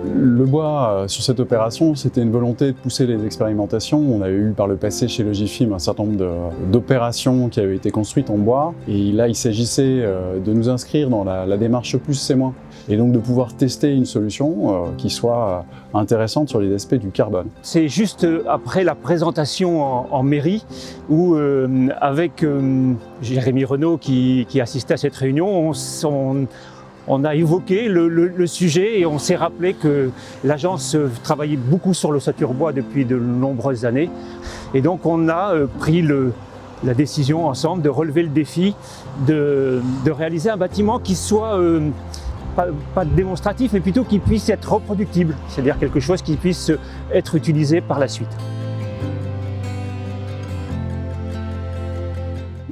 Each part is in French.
Le bois, sur cette opération, c'était une volonté de pousser les expérimentations. On avait eu par le passé chez Logifilm un certain nombre d'opérations qui avaient été construites en bois. Et là, il s'agissait de nous inscrire dans la démarche plus c'est moins. Et donc de pouvoir tester une solution qui soit intéressante sur les aspects du carbone. C'est juste après la présentation en mairie où avec Jérémy Renaud qui assistait à cette réunion, on a évoqué le sujet et on s'est rappelé que l'agence travaillait beaucoup sur l'ossature bois depuis de nombreuses années. Et donc on a pris la décision ensemble de relever le défi de réaliser un bâtiment qui soit pas démonstratif, mais plutôt qui puisse être reproductible, c'est-à-dire quelque chose qui puisse être utilisé par la suite.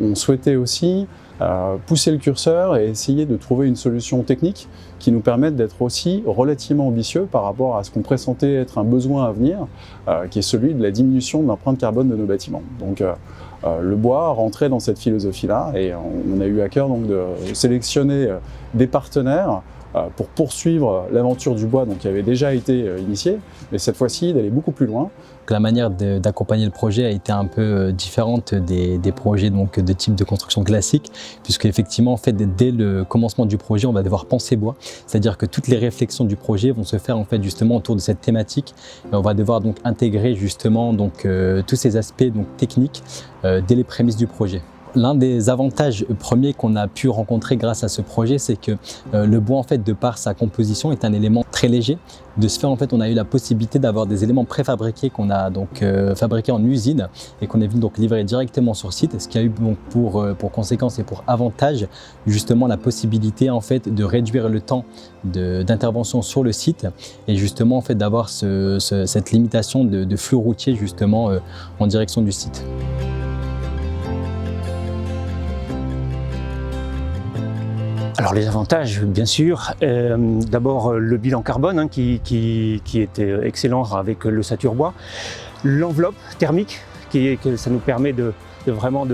On souhaitait aussi pousser le curseur et essayer de trouver une solution technique qui nous permette d'être aussi relativement ambitieux par rapport à ce qu'on pressentait être un besoin à venir, qui est celui de la diminution de l'empreinte carbone de nos bâtiments. Donc le bois rentrait dans cette philosophie-là et on a eu à cœur donc, de sélectionner des partenaires pour poursuivre l'aventure du bois donc, qui avait déjà été initiée, mais cette fois-ci d'aller beaucoup plus loin. La manière d'accompagner le projet a été un peu différente des projets donc, de type de construction classique, puisque effectivement en fait, dès le commencement du projet, on va devoir penser bois, c'est-à-dire que toutes les réflexions du projet vont se faire en fait, justement autour de cette thématique. Et on va devoir donc intégrer justement donc, tous ces aspects donc, techniques dès les prémices du projet. L'un des avantages premiers qu'on a pu rencontrer grâce à ce projet, c'est que le bois, en fait, de par sa composition, est un élément très léger. De ce fait, en fait, on a eu la possibilité d'avoir des éléments préfabriqués qu'on a donc fabriqués en usine et qu'on est venu donc livrer directement sur site, ce qui a eu donc pour conséquence et pour avantage justement la possibilité en fait de réduire le temps d'intervention sur le site et justement en fait d'avoir cette limitation de flux routier justement en direction du site. Alors les avantages, bien sûr, d'abord le bilan carbone qui était excellent avec l'ossature bois, l'enveloppe thermique que ça nous permet vraiment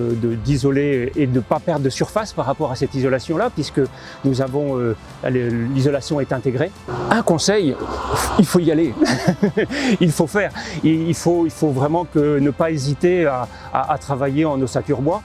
d'isoler et de ne pas perdre de surface par rapport à cette isolation-là, puisque nous avons l'isolation est intégrée. Un conseil, il faut y aller, il faut faire, il faut vraiment ne pas hésiter à travailler en ossature bois.